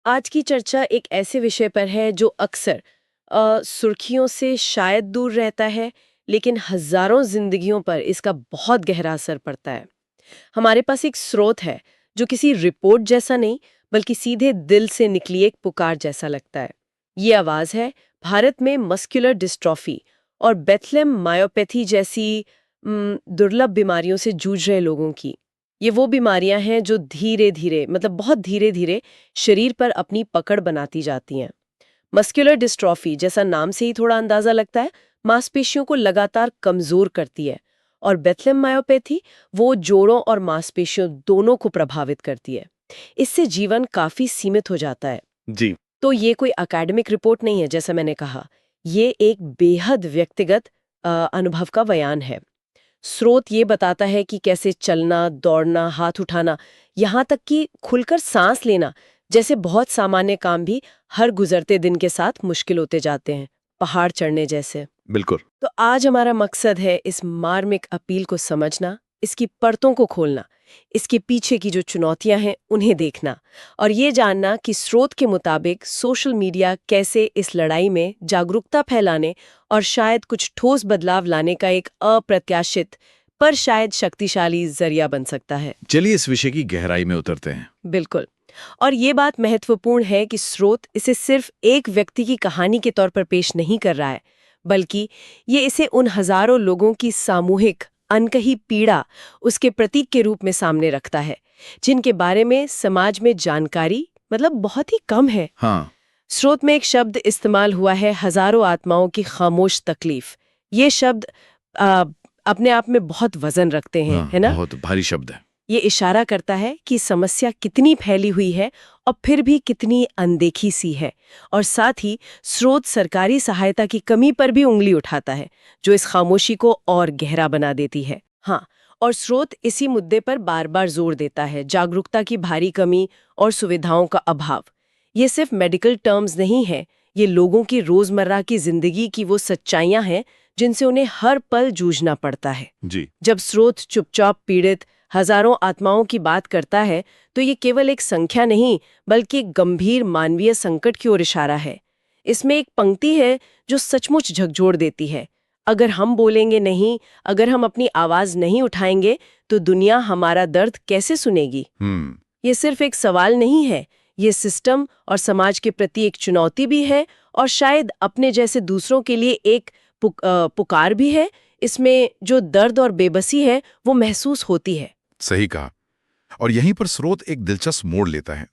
आज की चर्चा एक ऐसे विषय पर है जो अक्सर सुर्खियों से शायद दूर रहता है, लेकिन हजारों जिंदगियों पर इसका बहुत गहरा असर पड़ता है। हमारे पास एक स्रोत है जो किसी रिपोर्ट जैसा नहीं, बल्कि सीधे दिल से निकली एक पुकार जैसा लगता है। ये आवाज है भारत में मस्कुलर डिस्ट्रॉफी और बेथलेम मायोपैथी जैसी दुर्लभ बीमारियों से जूझ रहे लोगों की। ये वो बीमारियां हैं जो धीरे धीरे, मतलब बहुत धीरे धीरे शरीर पर अपनी पकड़ बनाती जाती हैं। मस्कुलर डिस्ट्रॉफी, जैसा नाम से ही थोड़ा अंदाजा लगता है, मांसपेशियों को लगातार कमजोर करती है। और बेथलेम मायोपैथी वो जोड़ों और मांसपेशियों दोनों को प्रभावित करती है। इससे जीवन काफी सीमित हो जाता है। जी। तो ये कोई एकेडमिक रिपोर्ट नहीं है, जैसा मैंने कहा। ये एक बेहद व्यक्तिगत अनुभव का बयान है। स्रोत ये बताता है कि कैसे चलना, दौड़ना, हाथ उठाना, यहाँ तक कि खुलकर सांस लेना जैसे बहुत सामान्य काम भी हर गुजरते दिन के साथ मुश्किल होते जाते हैं, पहाड़ चढ़ने जैसे। बिल्कुल। तो आज हमारा मकसद है इस मार्मिक अपील को समझना, इसकी परतों को खोलना, इसके पीछे की जो चुनौतियां हैं उन्हें देखना, और ये जानना कि स्रोत के मुताबिक सोशल मीडिया कैसे इस लड़ाई में जागरूकता फैलाने और शायद कुछ ठोस बदलाव लाने का एक अप्रत्याशित पर शायद शक्तिशाली जरिया बन सकता है। चलिए इस विषय की गहराई में उतरते हैं। बिल्कुल। और ये बात महत्वपूर्ण है कि स्रोत इसे सिर्फ एक व्यक्ति की कहानी के तौर पर पेश नहीं कर रहा है, बल्कि ये इसे उन हजारों लोगों की सामूहिक अनकही पीड़ा उसके प्रतीक के रूप में सामने रखता है, जिनके बारे में समाज में जानकारी मतलब बहुत ही कम है। हाँ। स्रोत में एक शब्द इस्तेमाल हुआ है, हजारों आत्माओं की खामोश तकलीफ। ये शब्द आ, अपने आप में बहुत वजन रखते हैं, हाँ, है ना? बहुत भारी शब्द है। ये इशारा करता है कि समस्या कितनी फैली हुई है और फिर भी कितनी अनदेखी सी है। और साथ ही स्रोत सरकारी सहायता की कमी पर भी उंगली उठाता है, जो इस खामोशी को और गहरा बना देती है। हाँ, और स्रोत इसी मुद्दे पर बार बार जोर देता है, जागरूकता की भारी कमी और सुविधाओं का अभाव। ये सिर्फ मेडिकल टर्म्स नहीं है, ये लोगों की रोजमर्रा की जिंदगी की वो सच्चाइयां हैं जिनसे उन्हें हर पल जूझना पड़ता है। जी। जब स्रोत चुपचाप पीड़ित हजारों आत्माओं की बात करता है, तो ये केवल एक संख्या नहीं, बल्कि एक गंभीर मानवीय संकट की ओर इशारा है। इसमें एक पंक्ति है जो सचमुच झकझोर देती है, अगर हम बोलेंगे नहीं, अगर हम अपनी आवाज नहीं उठाएंगे, तो दुनिया हमारा दर्द कैसे सुनेगी। ये सिर्फ एक सवाल नहीं है, ये सिस्टम और समाज के प्रति एक चुनौती भी है, और शायद अपने जैसे दूसरों के लिए एक पुकार भी है। इसमें जो दर्द और बेबसी है वो महसूस होती है। सही कहा। और यहीं पर स्रोत एक दिलचस्प मोड़ लेता है।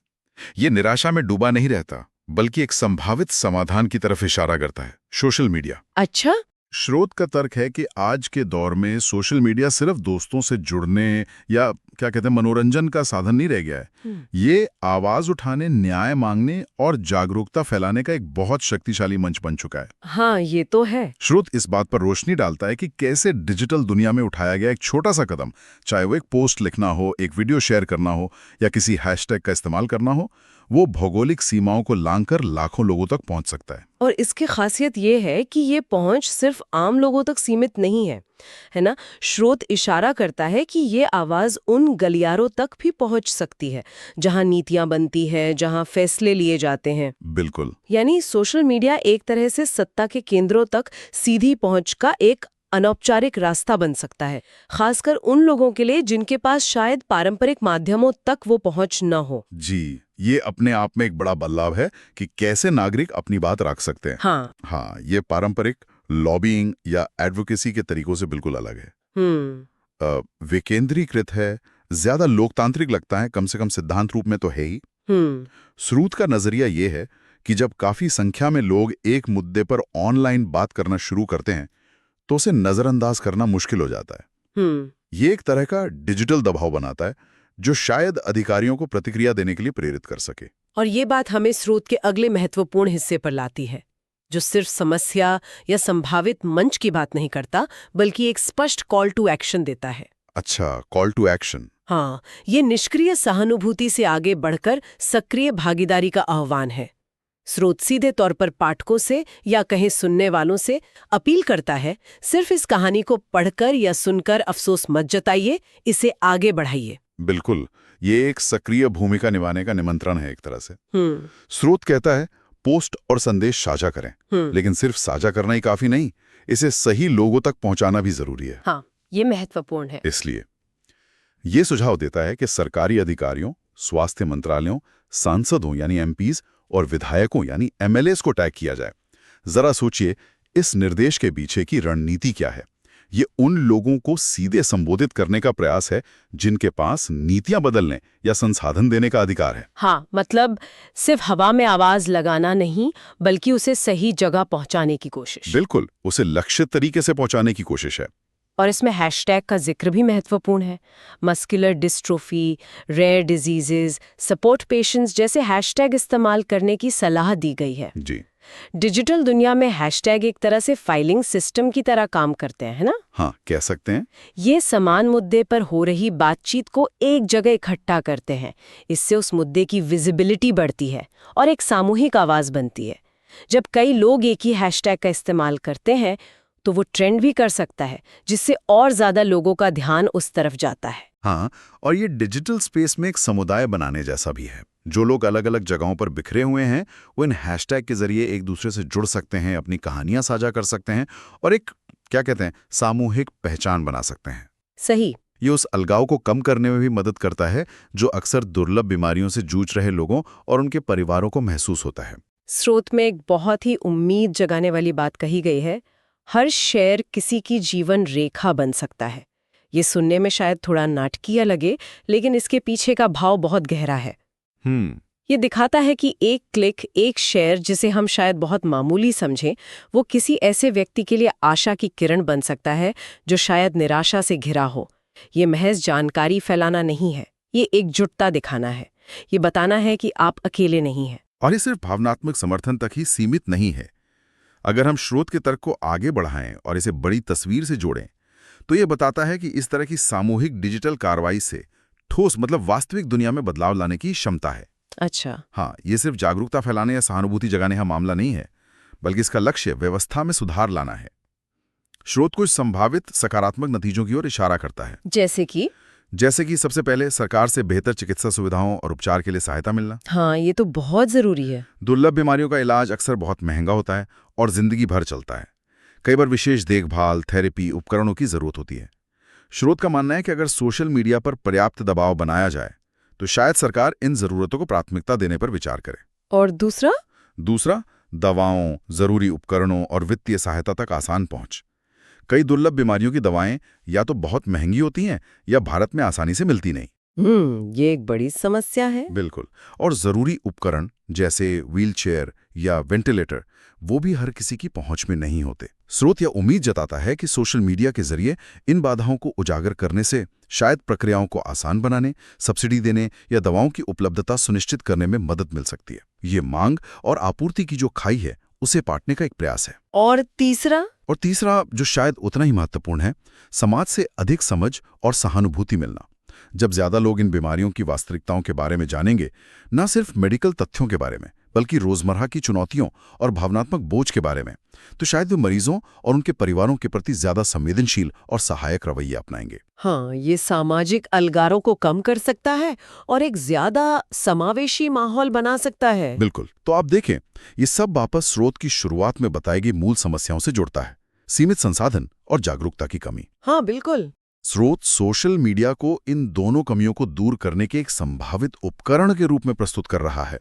ये निराशा में डूबा नहीं रहता, बल्कि एक संभावित समाधान की तरफ इशारा करता है, सोशल मीडिया। अच्छा। स्रोत का तर्क है कि आज के दौर में सोशल मीडिया सिर्फ दोस्तों से जुड़ने या क्या कहते हैं मनोरंजन का साधन नहीं रह गया है। ये आवाज उठाने, न्याय मांगने और जागरूकता फैलाने का एक बहुत शक्तिशाली मंच बन चुका है। हाँ, ये तो है। स्रोत इस बात पर रोशनी डालता है कि कैसे डिजिटल दुनिया में उठाया गया एक छोटा सा कदम, चाहे वो एक पोस्ट लिखना हो, एक वीडियो शेयर करना हो या किसी हैशटैग का इस्तेमाल करना हो, वो भौगोलिक सीमाओं को लांघकर लाखों लोगों तक पहुंच सकता है। और इसकी खासियत ये है कि ये पहुंच सिर्फ आम लोगों तक सीमित नहीं है ना? स्रोत इशारा करता है कि ये आवाज उन गलियारों तक भी पहुंच सकती है जहां नीतियां बनती है, जहां फैसले लिए जाते हैं। बिल्कुल। यानी सोशल मीडिया एक तरह से सत्ता के केंद्रों तक सीधी पहुंच का एक अनौपचारिक रास्ता बन सकता है, खासकर उन लोगों के लिए जिनके पास शायद पारंपरिक माध्यमों तक वो पहुंच न हो। जी, ये अपने आप में एक बड़ा बदलाव है कि कैसे नागरिक अपनी बात रख सकते हैं। हाँ, ये पारंपरिक लॉबिंग या एडवोकेसी के तरीकों से बिल्कुल अलग है। विकेंद्रीकृत है, ज्यादा लोकतांत्रिक लगता है, कम से कम सिद्धांत रूप में तो है ही। स्रोत का नजरिया ये है कि जब काफी संख्या में लोग एक मुद्दे पर ऑनलाइन बात करना शुरू करते हैं, तो उसे नजरअंदाज करना मुश्किल हो जाता है। ये एक तरह का डिजिटल दबाव बनाता है, जो शायद अधिकारियों को प्रतिक्रिया देने के लिए प्रेरित कर सके। और ये बात हमें स्रोत के अगले महत्वपूर्ण हिस्से पर लाती है, जो सिर्फ समस्या या संभावित मंच की बात नहीं करता, बल्कि एक स्पष्ट कॉल टू एक्शन देता है। अच्छा, कॉल टू एक्शन। हाँ, ये निष्क्रिय सहानुभूति से आगे बढ़कर सक्रिय भागीदारी का आह्वान है। स्रोत सीधे तौर पर पाठकों से या कहीं सुनने वालों से अपील करता है, सिर्फ इस कहानी को पढ़कर या सुनकर अफसोस मत जताइए, इसे आगे बढ़ाइए। बिल्कुल, ये एक सक्रिय भूमिका निभाने का निमंत्रण है एक तरह से। स्रोत कहता है पोस्ट और संदेश साझा करें, लेकिन सिर्फ साझा करना ही काफी नहीं, इसे सही लोगों तक पहुंचाना भी जरूरी है। हाँ, ये महत्वपूर्ण है। इसलिए ये सुझाव देता है कि सरकारी अधिकारियों, स्वास्थ्य मंत्रालयों, सांसदों यानी एमपीज और विधायकों यानी एमएलएस को टैग किया जाए। जरा सोचिए, इस निर्देश के पीछे की रणनीति क्या है। ये उन लोगों को सीधे संबोधित करने का प्रयास है जिनके पास नीतियां बदलने या संसाधन देने का अधिकार है। हाँ, मतलब सिर्फ हवा में आवाज लगाना नहीं, बल्कि उसे सही जगह पहुंचाने की कोशिश। बिल्कुल, उसे लक्षित तरीके से पहुंचाने की कोशिश है। और इसमें हैशटैग का जिक्र भी महत्वपूर्ण है। Muscular dystrophy, rare diseases, support patients जैसे हैशटैग इस्तेमाल करने की सलाह दी गई है। जी, डिजिटल दुनिया में हैशटैग एक तरह से फाइलिंग सिस्टम की तरह काम करते हैं, है ना? हाँ, कह सकते हैं। ये समान मुद्दे पर हो रही बातचीत को एक जगह इकट्ठा करते हैं। इससे उस मुद्दे की विजिबिलिटी बढ़ती है और एक सामूहिक आवाज बनती है। जब कई लोग एक ही हैशटैग का इस्तेमाल करते हैं तो वो ट्रेंड भी कर सकता है, जिससे और ज्यादा लोगों का ध्यान उस तरफ जाता है। हाँ, और ये डिजिटल स्पेस में एक समुदाय बनाने जैसा भी है। जो लोग अलग अलग जगहों पर बिखरे हुए हैं, वो इन हैशटैग के जरिए एक दूसरे से जुड़ सकते हैं, अपनी कहानियां साझा कर सकते हैं और एक, क्या कहते हैं, सामूहिक पहचान बना सकते हैं। सही। ये उस अलगाव को कम करने में भी मदद करता है जो अक्सर दुर्लभ बीमारियों से जूझ रहे लोगों और उनके परिवारों को महसूस होता है। स्रोत में एक बहुत ही उम्मीद जगाने वाली बात कही गई है, हर शेयर किसी की जीवन रेखा बन सकता है। ये सुनने में शायद थोड़ा नाटकीय लगे, लेकिन इसके पीछे का भाव बहुत गहरा है। ये दिखाता है कि एक क्लिक, एक शेयर, जिसे हम शायद बहुत मामूली समझें, वो किसी ऐसे व्यक्ति के लिए आशा की किरण बन सकता है जो शायद निराशा से घिरा हो। ये महज जानकारी फैलाना नहीं है, ये एकजुटता दिखाना है। ये बताना है कि आप अकेले नहीं हैं। और ये सिर्फ भावनात्मक समर्थन तक ही सीमित नहीं है। अगर हम स्रोत के तर्क को आगे बढ़ाएं और इसे बड़ी तस्वीर से जोड़ें, तो ये बताता है कि इस तरह की सामूहिक डिजिटल कार्रवाई से ठोस, मतलब वास्तविक दुनिया में बदलाव लाने की क्षमता है। अच्छा। हाँ, ये सिर्फ जागरूकता फैलाने या सहानुभूति जगाने का मामला नहीं है, बल्कि इसका लक्ष्य व्यवस्था में सुधार लाना है। स्रोत कुछ संभावित सकारात्मक नतीजों की ओर इशारा करता है। जैसे कि सबसे पहले सरकार से बेहतर चिकित्सा सुविधाओं और उपचार के लिए सहायता मिलना। हाँ, ये तो बहुत जरूरी है। दुर्लभ बीमारियों का इलाज अक्सर बहुत महंगा होता है और जिंदगी भर चलता है। कई बार विशेष देखभाल, थेरेपी, उपकरणों की जरूरत होती है। स्रोत का मानना है कि अगर सोशल मीडिया पर पर्याप्त दबाव बनाया जाए तो शायद सरकार इन जरूरतों को प्राथमिकता देने पर विचार करे। और दूसरा, दवाओं, जरूरी उपकरणों और वित्तीय सहायता तक आसान पहुंच। कई दुर्लभ बीमारियों की दवाएं या तो बहुत महंगी होती हैं या भारत में आसानी से मिलती नहीं। ये एक बड़ी समस्या है। बिल्कुल। और जरूरी उपकरण जैसे व्हीलचेयर या वेंटिलेटर, वो भी हर किसी की पहुंच में नहीं होते। स्रोत यह उम्मीद जताता है कि सोशल मीडिया के जरिए इन बाधाओं को उजागर करने से शायद प्रक्रियाओं को आसान बनाने, सब्सिडी देने या दवाओं की उपलब्धता सुनिश्चित करने में मदद मिल सकती है। ये मांग और आपूर्ति की जो खाई है, उसे पाटने का एक प्रयास है। और तीसरा, जो शायद उतना ही महत्वपूर्ण है, समाज से अधिक समझ और सहानुभूति मिलना। जब ज्यादा लोग इन बीमारियों की वास्तविकताओं के बारे में जानेंगे, न सिर्फ मेडिकल तथ्यों के बारे में, बल्कि रोजमर्रा की चुनौतियों और भावनात्मक बोझ के बारे में, तो शायद वे मरीजों और उनके परिवारों के प्रति ज्यादा संवेदनशील और सहायक रवैया अपनाएंगे। हाँ, ये सामाजिक अलगारों को कम कर सकता है और एक ज्यादा समावेशी माहौल बना सकता है। बिल्कुल। तो आप देखें, ये सब वापस स्रोत की शुरुआत में बताई गई मूल समस्याओं से जुड़ता है। सीमित संसाधन और जागरूकता की कमी। हाँ, बिल्कुल। स्रोत सोशल मीडिया को इन दोनों कमियों को दूर करने के एक संभावित उपकरण के रूप में प्रस्तुत कर रहा है।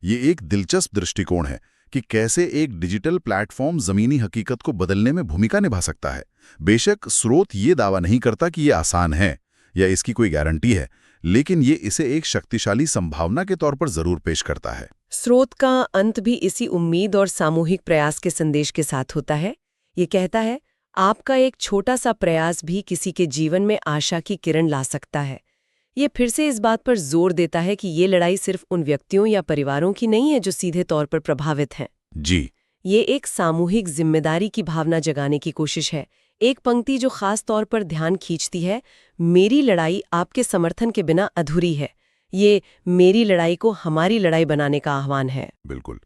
ये एक दिलचस्प दृष्टिकोण है कि कैसे एक डिजिटल प्लेटफॉर्म जमीनी हकीकत को बदलने में भूमिका निभा सकता है। बेशक स्रोत ये दावा नहीं करता कि ये आसान है या इसकी कोई गारंटी है, लेकिन ये इसे एक शक्तिशाली संभावना के तौर पर जरूर पेश करता है। स्रोत का अंत भी इसी उम्मीद और सामूहिक प्रयास के संदेश के साथ होता है। ये कहता है, आपका एक छोटा सा प्रयास भी किसी के जीवन में आशा की किरण ला सकता है। ये फिर से इस बात पर जोर देता है कि ये लड़ाई सिर्फ उन व्यक्तियों या परिवारों की नहीं है जो सीधे तौर पर प्रभावित हैं। जी, ये एक सामूहिक जिम्मेदारी की भावना जगाने की कोशिश है। एक पंक्ति जो खास तौर पर ध्यान खींचती है, मेरी लड़ाई आपके समर्थन के बिना अधूरी है। ये मेरी लड़ाई को हमारी लड़ाई बनाने का आह्वान है। बिल्कुल।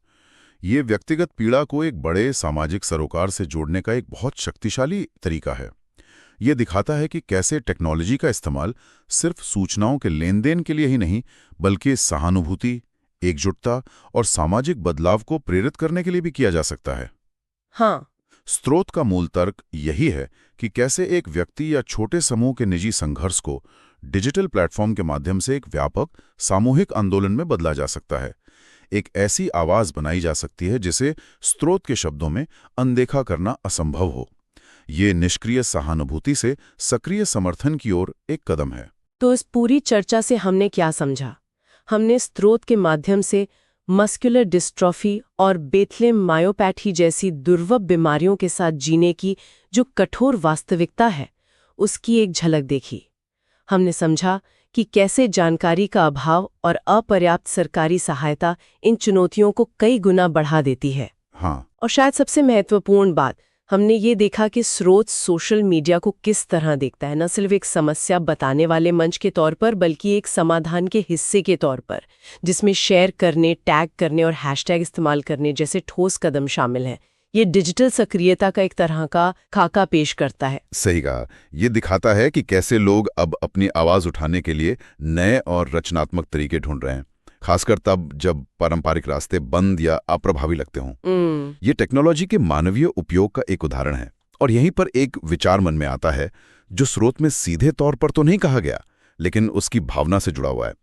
ये व्यक्तिगत पीड़ा को एक बड़े सामाजिक सरोकार से जोड़ने का एक बहुत शक्तिशाली तरीका है। ये दिखाता है कि कैसे टेक्नोलॉजी का इस्तेमाल सिर्फ सूचनाओं के लेन देन के लिए ही नहीं, बल्कि सहानुभूति, एकजुटता और सामाजिक बदलाव को प्रेरित करने के लिए भी किया जा सकता है। हाँ। स्रोत का मूल तर्क यही है कि कैसे एक व्यक्ति या छोटे समूह के निजी संघर्ष को डिजिटल प्लेटफॉर्म के माध्यम से एक व्यापक सामूहिक आंदोलन में बदला जा सकता है। एक ऐसी आवाज बनाई जा सकती है जिसे स्रोत के शब्दों में अनदेखा करना असंभव हो। ये निष्क्रिय सहानुभूति से सक्रिय समर्थन की ओर एक कदम है। तो इस पूरी चर्चा से हमने क्या समझा? हमने स्रोत के माध्यम से मस्कुलर डिस्ट्रॉफी और बेथलेम मायोपैथी जैसी दुर्लभ बीमारियों के साथ जीने की जो कठोर वास्तविकता है, उसकी एक झलक देखी। हमने समझा कि कैसे जानकारी का अभाव और अपर्याप्त सरकारी सहायता इन चुनौतियों को कई गुना बढ़ा देती है। हाँ। और शायद सबसे महत्वपूर्ण बात, हमने ये देखा कि स्रोत सोशल मीडिया को किस तरह देखता है, न सिर्फ एक समस्या बताने वाले मंच के तौर पर, बल्कि एक समाधान के हिस्से के तौर पर, जिसमें शेयर करने, टैग करने और हैशटैग इस्तेमाल करने जैसे ठोस कदम शामिल हैं। ये डिजिटल सक्रियता का एक तरह का खाका पेश करता है। सही कहा। ये दिखाता है कि कैसे लोग अब अपनी आवाज उठाने के लिए नए और रचनात्मक तरीके ढूंढ रहे हैं, खासकर तब जब पारंपरिक रास्ते बंद या अप्रभावी लगते हों। ये टेक्नोलॉजी के मानवीय उपयोग का एक उदाहरण है। और यहीं पर एक विचार मन में आता है जो स्रोत में सीधे तौर पर तो नहीं कहा गया, लेकिन उसकी भावना से जुड़ा हुआ है।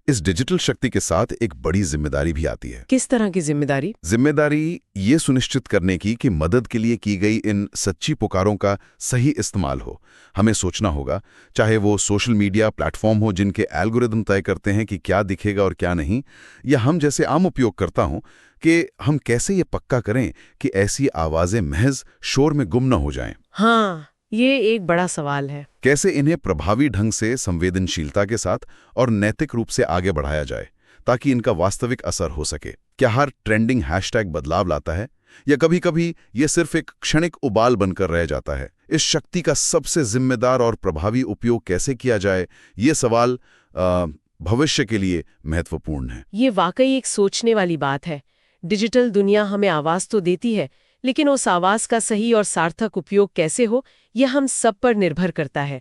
इस डिजिटल शक्ति के साथ एक बड़ी जिम्मेदारी भी आती है। किस तरह की जिम्मेदारी? जिम्मेदारी ये सुनिश्चित करने की कि मदद के लिए की गई इन सच्ची पुकारों का सही इस्तेमाल हो। हमें सोचना होगा, चाहे वो सोशल मीडिया प्लेटफॉर्म हो जिनके एल्गोरिदम तय करते हैं कि क्या दिखेगा और क्या नहीं, या हम जैसे आम उपयोगकर्ता हों, कि हम कैसे ये पक्का करें कि ऐसी आवाजें महज शोर में गुम न हो जाएं। हाँ, ये एक बड़ा सवाल है। कैसे इन्हें प्रभावी ढंग से संवेदनशीलता के साथ और नैतिक रूप से आगे बढ़ाया जाए ताकि इनका वास्तविक असर हो सके। क्या हर ट्रेंडिंग हैशटैग बदलाव लाता है, या कभी-कभी ये सिर्फ एक क्षणिक उबाल बनकर रह जाता है? इस शक्ति का सबसे जिम्मेदार और प्रभावी उपयोग कैसे किया जाए, ये सवाल भविष्य के लिए महत्वपूर्ण है। ये वाकई एक सोचने वाली बात है। डिजिटल दुनिया हमें आवाज तो देती है, लेकिन उस आवाज का सही और सार्थक उपयोग कैसे हो, यह हम सब पर निर्भर करता है।